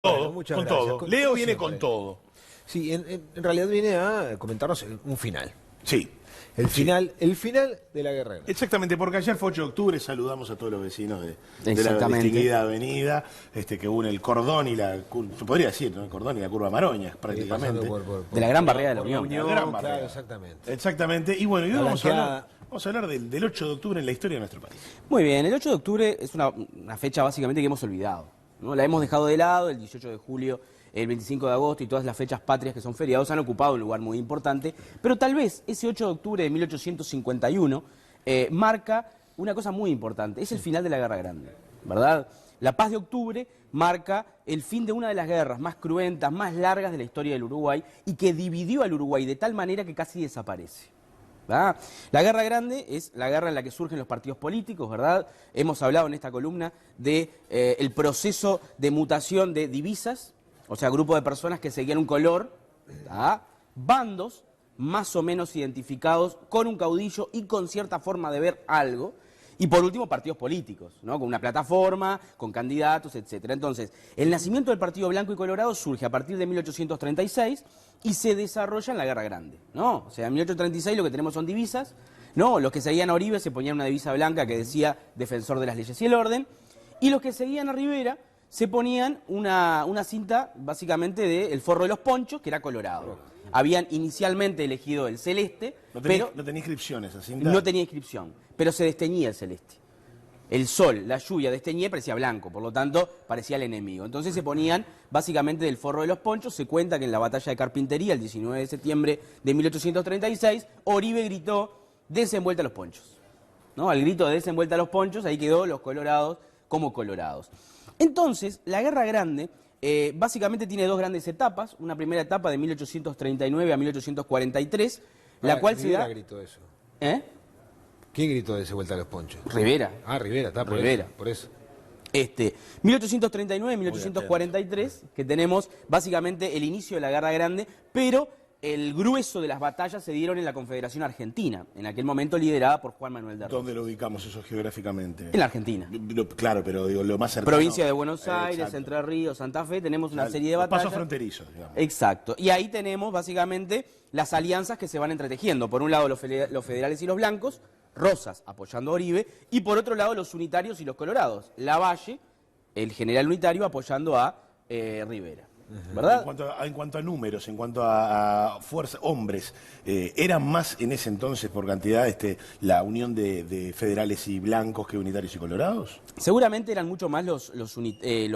Bueno, Todo, muchas con gracias. todo. Como Leo viene siempre. con todo. Sí, en realidad viene a comentarnos un final. Sí, El final de la guerra. exactamente, porque ayer fue 8 de octubre, saludamos a todos los vecinos de la Exactamente. distinguida avenida que une el cordón y la se podría decir, ¿no? El cordón y la curva Maroña, prácticamente. De la gran barriada de la por Unión. Unión, Gran claro, barriada. exactamente. Exactamente, y bueno, y hoy La vamos blanqueada. a hablar del 8 de octubre en la historia de nuestro país. Muy bien, el 8 de octubre es una fecha básicamente que hemos olvidado, ¿no? La hemos dejado de lado, el 18 de julio, el 25 de agosto y todas las fechas patrias que son feriados han ocupado un lugar muy importante, pero tal vez ese 8 de octubre de 1851 marca una cosa muy importante, es el final de la Guerra Grande, ¿verdad? La paz de octubre marca el fin de una de las guerras más cruentas, más largas de la historia del Uruguay y que dividió al Uruguay de tal manera que casi desaparece. ¿Verdad? La Guerra Grande es la guerra en la que surgen los partidos políticos, ¿verdad? Hemos hablado en esta columna de el proceso de mutación de divisas, o sea, grupos de personas que seguían un color, ¿verdad? Bandos más o menos identificados con un caudillo y con cierta forma de ver algo, y por último partidos políticos, ¿no? Con una plataforma, con candidatos, etcétera. Entonces, el nacimiento del Partido Blanco y Colorado surge a partir de 1836 y se desarrolla en la Guerra Grande, ¿no? O sea, en 1836 lo que tenemos son divisas, ¿no? Los que seguían a Oribe se ponían una divisa blanca que decía defensor de las leyes y el orden, y los que seguían a Rivera se ponían una cinta básicamente del forro de los ponchos, que era colorado. Habían inicialmente elegido el celeste, pero No tenía inscripciones así. no tenía inscripción, pero se desteñía el celeste. El sol, la lluvia desteñía, parecía blanco, por lo tanto parecía el enemigo. Entonces se ponían básicamente del forro de los ponchos. Se cuenta que en la batalla de Carpintería, el 19 de septiembre de 1836, Oribe gritó, "Dense vuelta los ponchos", ¿no? Al grito de "dense vuelta los ponchos", ahí quedó los colorados como colorados. Entonces, la Guerra Grande básicamente tiene dos grandes etapas. Una primera etapa de 1839 a 1843, la cual se Rivera da... gritó eso. ¿Eh? ¿Quién gritó de ese vuelta a los ponchos? Rivera. Ah, Rivera, está por Rivera. eso. Por eso. 1839-1843, que tenemos básicamente el inicio de la Guerra Grande, pero el grueso de las batallas se dieron en la Confederación Argentina, en aquel momento liderada por Juan Manuel de Rosas. ¿Dónde lo ubicamos eso geográficamente? En la Argentina. Claro, pero digo, lo más cercano. Provincia de Buenos Aires, Exacto. Entre Ríos, Santa Fe, tenemos una Los serie de batallas. pasos fronterizos, digamos. Exacto. Y ahí tenemos básicamente las alianzas que se van entretejiendo. Por un lado los federales y los blancos, Rosas apoyando a Oribe, y por otro lado los unitarios y los colorados. Lavalle, el general unitario, apoyando a Rivera. ¿Verdad? En cuanto a números, en cuanto a fuerza, hombres, ¿eran más en ese entonces por cantidad la unión de federales y blancos que unitarios y colorados? Seguramente eran mucho más los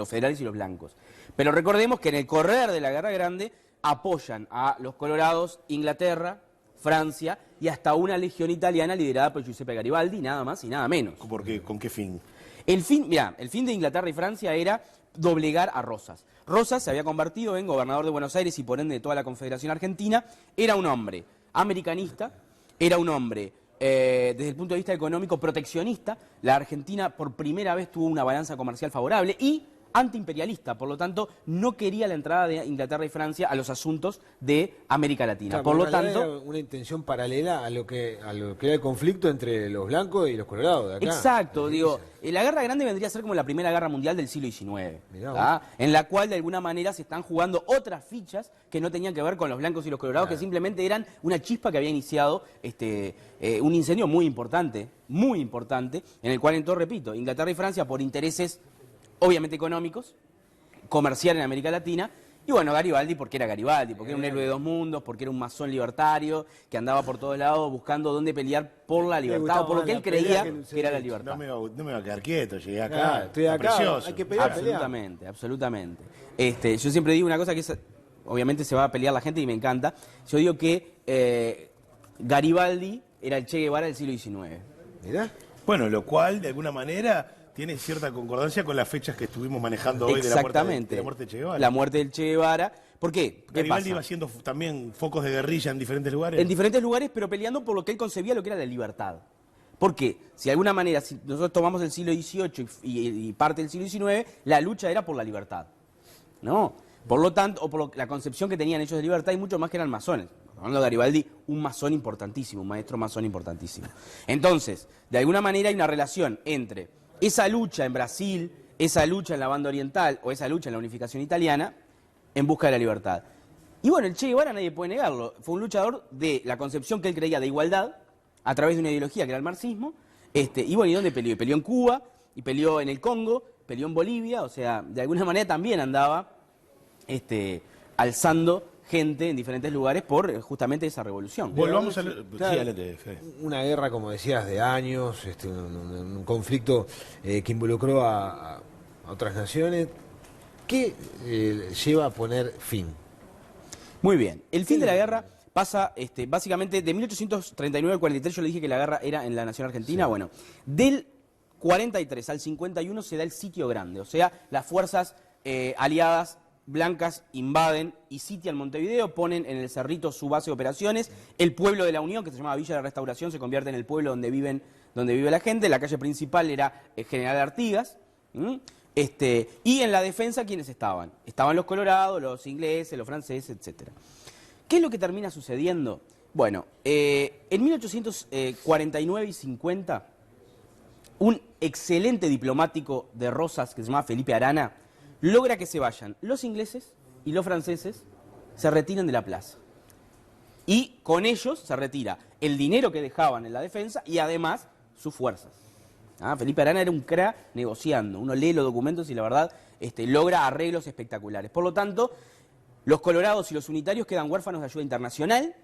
federales y los blancos. Pero recordemos que en el correr de la Guerra Grande apoyan a los colorados Inglaterra, Francia y hasta una legión italiana liderada por Giuseppe Garibaldi, nada más y nada menos. ¿Con qué fin? El fin de Inglaterra y Francia era doblegar a Rosas. Rosas se había convertido en gobernador de Buenos Aires y por ende de toda la Confederación Argentina. Era un hombre americanista, era un hombre desde el punto de vista económico proteccionista. La Argentina por primera vez tuvo una balanza comercial favorable y antiimperialista, por lo tanto no quería la entrada de Inglaterra y Francia a los asuntos de América Latina. Claro, por lo en realidad tanto, era una intención paralela a lo que era el conflicto entre los blancos y los colorados de acá. exacto, digo, la Guerra Grande vendría a ser como la primera guerra mundial del siglo XIX, Mirá ¿tá? En la cual de alguna manera se están jugando otras fichas que no tenían que ver con los blancos y los colorados, Claro. que simplemente eran una chispa que había iniciado un incendio muy importante, en el cual, entonces, repito, Inglaterra y Francia por intereses obviamente económicos, comercial en América Latina. Y bueno, Garibaldi, porque era Garibaldi, porque era un héroe de dos mundos, porque era un masón libertario que andaba por todos lados buscando dónde pelear por la libertad, o por lo que él creía que era la libertad. No me va a quedar quieto, llegué acá. Claro, estoy está acá, precioso. hay que pelear, Absolutamente, absolutamente. Yo siempre digo una cosa que es, obviamente se va a pelear la gente y me encanta. Yo digo que Garibaldi era el Che Guevara del siglo XIX. Mirá. Bueno, lo cual, de alguna manera, tiene cierta concordancia con las fechas que estuvimos manejando hoy Exactamente. de la muerte de Che Guevara. La muerte del Che Guevara. ¿Por qué? ¿Qué Garibaldi pasa? iba haciendo también focos de guerrilla en diferentes lugares. En diferentes lugares, pero peleando por lo que él concebía lo que era la libertad. Porque, si de alguna manera, si nosotros tomamos el siglo XVIII y parte del siglo XIX, la lucha era por la libertad, ¿no? Por lo tanto, o por la concepción que tenían ellos de libertad, y mucho más que eran masones. Hablando de Garibaldi, un masón importantísimo, un maestro masón importantísimo. Entonces, de alguna manera hay una relación entre esa lucha en Brasil, esa lucha en la banda oriental o esa lucha en la unificación italiana en busca de la libertad. Y bueno, el Che Guevara nadie puede negarlo, fue un luchador de la concepción que él creía de igualdad a través de una ideología que era el marxismo, y bueno, ¿y dónde peleó? Y peleó en Cuba, y peleó en el Congo, peleó en Bolivia, o sea, de alguna manera también andaba alzando gente en diferentes lugares por justamente esa revolución. Volvamos a... Claro, Sí, adelante, Fede. una guerra, como decías, de años, un conflicto que involucró a otras naciones. ¿Qué lleva a poner fin? Muy bien, el fin de la guerra pasa básicamente de 1839 al 43, yo le dije que la guerra era en la nación argentina, bueno, del 43 al 51 se da el sitio grande, o sea, las fuerzas aliadas blancas invaden y sitian Montevideo, ponen en el Cerrito su base de operaciones, el pueblo de la Unión, que se llamaba Villa de la Restauración, se convierte en el pueblo donde vive la gente, la calle principal era General Artigas, y en la defensa, ¿quiénes estaban? Estaban los colorados, los ingleses, los franceses, etc. ¿Qué es lo que termina sucediendo? Bueno, en 1849 y 50, un excelente diplomático de Rosas, que se llama Felipe Arana, logra que se vayan los ingleses y los franceses, se retiren de la plaza. Y con ellos se retira el dinero que dejaban en la defensa y además sus fuerzas. Felipe Arana era un crack negociando. Uno lee los documentos y la verdad logra arreglos espectaculares. Por lo tanto, los colorados y los unitarios quedan huérfanos de ayuda internacional,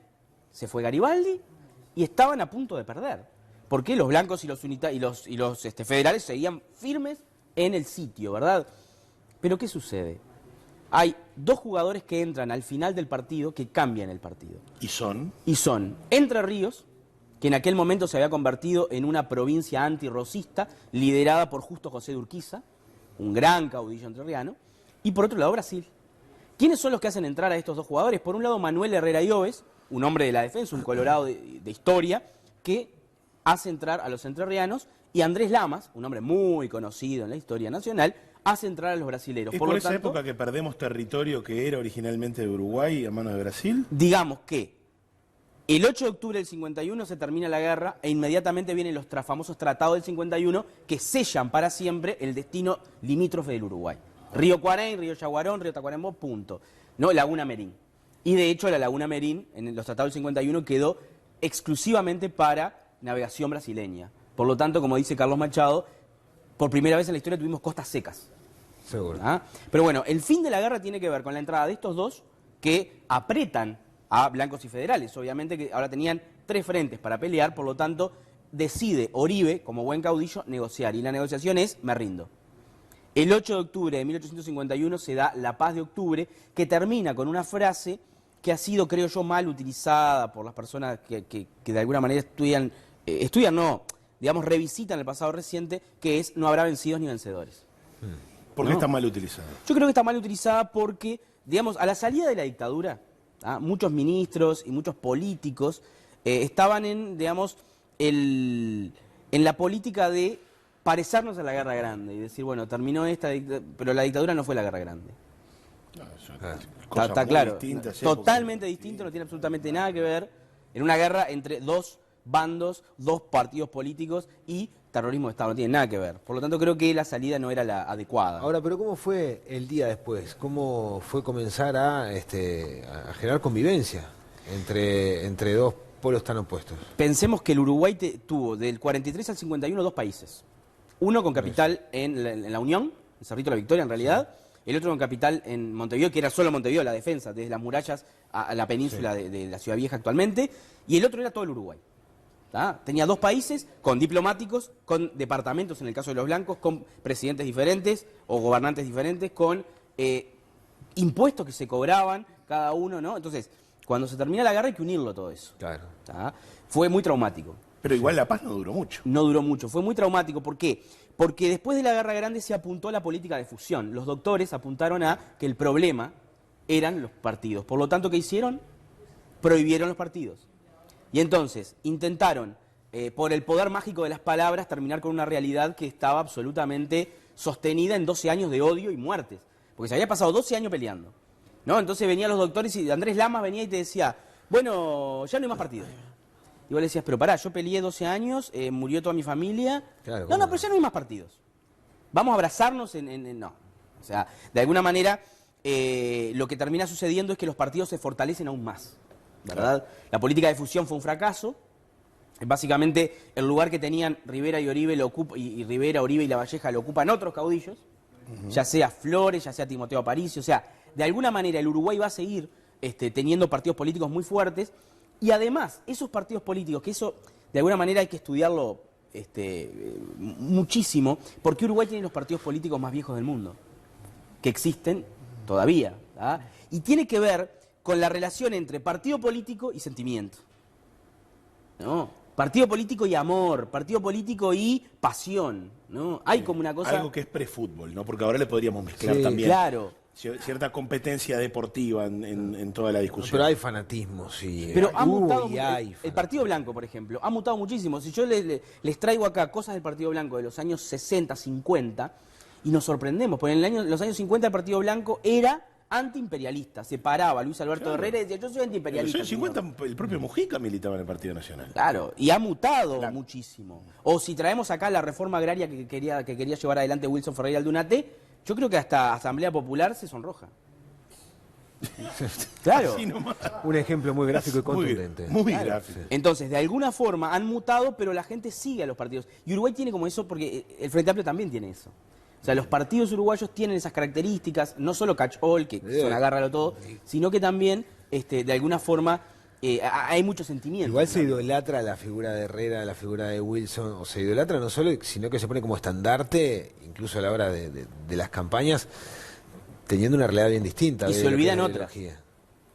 se fue Garibaldi y estaban a punto de perder. Porque los blancos y los federales seguían firmes en el sitio, ¿verdad? Pero ¿qué sucede? Hay dos jugadores que entran al final del partido que cambian el partido. ¿Y son? Y son Entre Ríos, que en aquel momento se había convertido en una provincia antirrosista liderada por Justo José de Urquiza, un gran caudillo entrerriano, y por otro lado Brasil. ¿Quiénes son los que hacen entrar a estos dos jugadores? Por un lado Manuel Herrera Lloves, un hombre de la defensa, un colorado de historia, que hace entrar a los entrerrianos, y Andrés Lamas, un hombre muy conocido en la historia nacional, hace entrar a los brasileros. ¿Es por esa época que perdemos territorio que era originalmente de Uruguay a manos de Brasil? Digamos que el 8 de octubre del 51 se termina la guerra e inmediatamente vienen los famosos tratados del 51 que sellan para siempre el destino limítrofe del Uruguay. Río Cuarén, Río Yaguarón, Río Tacuarembó, punto. No, Laguna Merín. Y de hecho la Laguna Merín en los tratados del 51 quedó exclusivamente para navegación brasileña. Por lo tanto, como dice Carlos Machado, por primera vez en la historia tuvimos costas secas. Seguro. Pero bueno, el fin de la guerra tiene que ver con la entrada de estos dos que apretan a blancos y federales. Obviamente que ahora tenían tres frentes para pelear, por lo tanto decide Oribe, como buen caudillo, negociar. Y la negociación es, me rindo. El 8 de octubre de 1851 se da la Paz de Octubre, que termina con una frase que ha sido, creo yo, mal utilizada por las personas que de alguna manera revisitan el pasado reciente, que es no habrá vencidos ni vencedores. ¿Por qué está mal utilizada? Yo creo que está mal utilizada porque, digamos, a la salida de la dictadura, muchos ministros y muchos políticos estaban en la política de parecernos a la Guerra Grande y decir, bueno, terminó pero la dictadura no fue la Guerra Grande. Está claro, totalmente distinto, no tiene absolutamente nada que ver en una guerra entre dos bandos, dos partidos políticos y terrorismo de Estado, no tiene nada que ver. Por lo tanto, creo que la salida no era la adecuada. Ahora, pero ¿cómo fue el día después? ¿Cómo fue comenzar a generar convivencia entre dos polos tan opuestos? Pensemos que el Uruguay tuvo del 43 al 51 dos países. Uno con capital en la Unión, en Cerrito de la Victoria en realidad, el otro con capital en Montevideo, que era solo Montevideo, la defensa, desde las murallas a la península de la Ciudad Vieja actualmente, y el otro era todo el Uruguay. Tenía dos países con diplomáticos, con departamentos en el caso de los blancos, con presidentes diferentes o gobernantes diferentes, con impuestos que se cobraban cada uno, ¿no? Entonces, cuando se termina la guerra hay que unirlo todo eso. Claro. Fue muy traumático. Pero igual la paz no duró mucho. No duró mucho, fue muy traumático. ¿Por qué? Porque después de la Guerra Grande se apuntó a la política de fusión. Los doctores apuntaron a que el problema eran los partidos. Por lo tanto, ¿qué hicieron? Prohibieron los partidos. Y entonces intentaron, por el poder mágico de las palabras, terminar con una realidad que estaba absolutamente sostenida en 12 años de odio y muertes. Porque se había pasado 12 años peleando, ¿no? Entonces venían los doctores y Andrés Lamas venía y te decía, bueno, ya no hay más partidos. Y vos le decías, pero pará, yo peleé 12 años, murió toda mi familia. Claro, no, pero ya no hay más partidos. vamos a abrazarnos no. O sea, de alguna manera, lo que termina sucediendo es que los partidos se fortalecen aún más, ¿verdad? La política de fusión fue un fracaso. Básicamente, el lugar que tenían Rivera y Oribe lo ocupa, y Rivera, Oribe y Lavalleja lo ocupan otros caudillos, ya sea Flores, ya sea Timoteo Aparicio. O sea, de alguna manera el Uruguay va a seguir teniendo partidos políticos muy fuertes, y además, esos partidos políticos, que eso de alguna manera hay que estudiarlo muchísimo, porque Uruguay tiene los partidos políticos más viejos del mundo, que existen todavía, ¿tá? Y tiene que ver con la relación entre partido político y sentimiento, ¿no? Partido político y amor, partido político y pasión, ¿no? Hay como una cosa... Algo que es prefútbol, ¿no? Porque ahora le podríamos mezclar también claro, cierta competencia deportiva en toda la discusión. Pero hay fanatismo, sí. pero ha mutado y hay el Partido Blanco, por ejemplo, ha mutado muchísimo. Si yo les traigo acá cosas del Partido Blanco de los años 60, 50, y nos sorprendemos, porque en los años 50 el Partido Blanco era antiimperialista, se paraba Luis Alberto Herrera y decía, yo soy antiimperialista. En los años 50 el propio Mujica militaba en el Partido Nacional. Claro, y ha mutado muchísimo. O si traemos acá la reforma agraria que quería llevar adelante Wilson Ferreira Aldunate, yo creo que hasta Asamblea Popular se sonroja. Claro. Un ejemplo muy gráfico y contundente. Muy gráfico. Entonces, de alguna forma han mutado, pero la gente sigue a los partidos. Y Uruguay tiene como eso, porque el Frente Amplio también tiene eso. O sea, los partidos uruguayos tienen esas características, no solo catch-all, que son agárralo todo, sino que también, de alguna forma, hay mucho sentimiento. Igual se idolatra la figura de Herrera, la figura de Wilson, o se idolatra no solo, sino que se pone como estandarte, incluso a la hora de las campañas, teniendo una realidad bien distinta. Y se olvidan otras.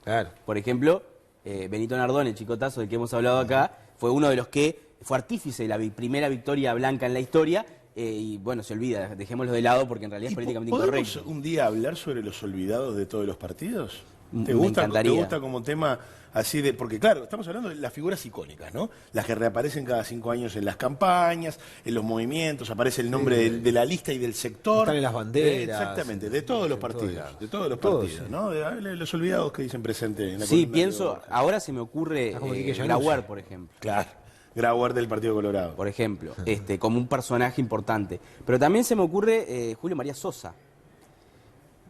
Claro. Por ejemplo, Benito Nardone, el chicotazo del que hemos hablado acá, fue uno de los que fue artífice de la primera victoria blanca en la historia. Y bueno, se olvida, dejémoslo de lado porque en realidad es políticamente incorrecto. ¿Podemos un día hablar sobre los olvidados de todos los partidos? Me encantaría. ¿Te gusta como tema así de...? Porque claro, estamos hablando de las figuras icónicas, ¿no? Las que reaparecen cada 5 años en las campañas, en los movimientos, aparece el nombre de la lista y del sector. Están en las banderas. Exactamente, de todos los partidos. De todos los partidos, ¿no? De los olvidados que dicen presente en la Sí, columna pienso, ahora se me ocurre Grauer, por ejemplo. Claro. Grauer del Partido Colorado. Por ejemplo, como un personaje importante. Pero también se me ocurre Julio María Sosa,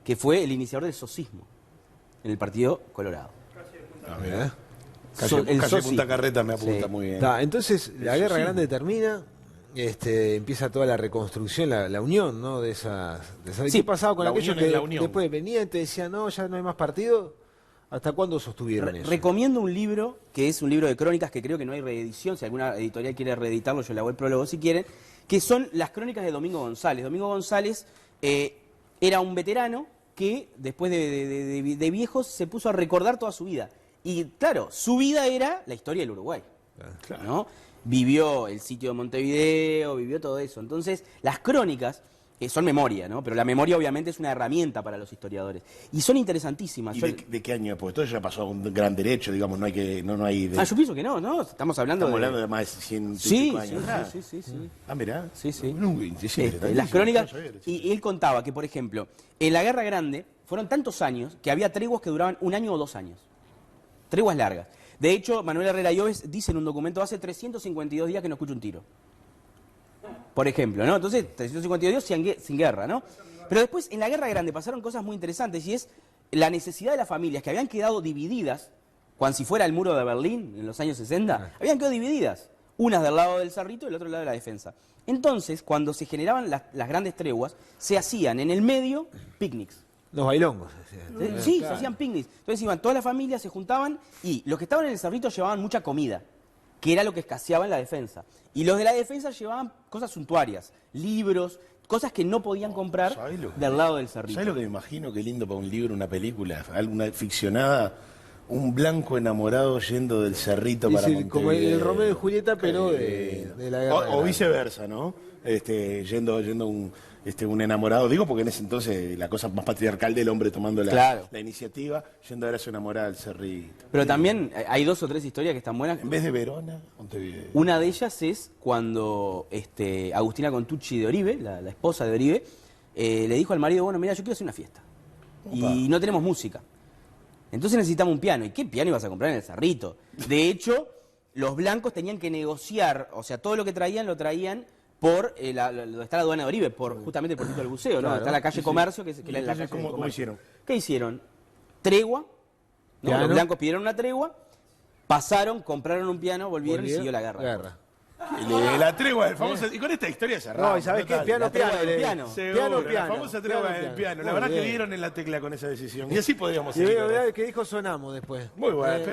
que fue el iniciador del sosismo en el Partido Colorado. Calle Punta Carreta me apunta muy bien. Entonces, la Guerra Grande termina, empieza toda la reconstrucción, la unión, ¿no? de esas Sí, ¿qué pasaba con la aquellos unión es la que unión. después venían y te decían, no, ya no hay más partido? ¿Hasta cuándo sostuvieron eso? Recomiendo un libro, que es un libro de crónicas, que creo que no hay reedición, si alguna editorial quiere reeditarlo, yo le hago el prólogo si quieren, que son las crónicas de Domingo González. Domingo González era un veterano que después de viejos se puso a recordar toda su vida. Y claro, su vida era la historia del Uruguay, ¿no? Vivió el sitio de Montevideo, vivió todo eso. Entonces, las crónicas son memoria, ¿no? Pero la memoria obviamente es una herramienta para los historiadores. Y son interesantísimas. ¿Y de qué año? Pues todo ya pasó a un gran derecho, digamos, no hay yo pienso que no, estamos hablando de más de 100 años. Sí. Mirá. Sí. Las crónicas, y él contaba que, por ejemplo, en la Guerra Grande fueron tantos años que había treguas que duraban 1 año o 2 años. Treguas largas. De hecho, Manuel Herrera Lloves dice en un documento, hace 352 días que no escucho un tiro. Por ejemplo, ¿no? Entonces, 352 sin guerra, ¿no? Pero después, en la Guerra Grande pasaron cosas muy interesantes, y es la necesidad de las familias que habían quedado divididas, cuando si fuera el muro de Berlín, en los años 60, habían quedado divididas. Unas del lado del Cerrito y del otro lado de la defensa. Entonces, cuando se generaban las grandes treguas, se hacían en el medio picnics. Los bailongos. Sí, se hacían picnics. Entonces iban todas las familias, se juntaban, y los que estaban en el Cerrito llevaban mucha comida, que era lo que escaseaba en la defensa. Y los de la defensa llevaban cosas suntuarias, libros, cosas que no podían comprar del lado del Cerrito. ¿Sabes lo que me imagino? Qué lindo para un libro, una película, alguna ficcionada, un blanco enamorado yendo del Cerrito para Montevideo. Como el Romeo y Julieta, pero de la Guerra. O viceversa, ¿no? Yendo un enamorado, digo porque en ese entonces la cosa más patriarcal del hombre tomando la iniciativa, yendo a ver a su enamorada al Cerrito. Pero también hay 2 o 3 historias que están buenas. En vez de Verona, Montevideo. Una de ellas es cuando Agustina Contucci de Oribe, la esposa de Oribe, le dijo al marido, bueno, mira, yo quiero hacer una fiesta. Opa. Y no tenemos música. Entonces necesitamos un piano. ¿Y qué piano ibas a comprar en el Cerrito? De hecho, los blancos tenían que negociar, o sea, todo lo que traían lo traían por donde está la aduana de Oribe, justamente por el buceo, ¿no? Claro. Donde está la calle Comercio, que es la Entonces, calle ¿cómo Comercio. hicieron? ¿Qué hicieron? Tregua, ¿no? Piano. Los blancos pidieron una tregua, pasaron, compraron un piano, volvieron y siguió la guerra. La tregua del famoso. Y con esta historia cerrada. No, ¿y sabés qué? Piano, la tregua piano. del piano. Seguro, Piano. la famosa tregua del piano. La verdad que dieron en la tecla con esa decisión. Y así podríamos Y seguir. veo que dijo sonamos después. Muy bueno.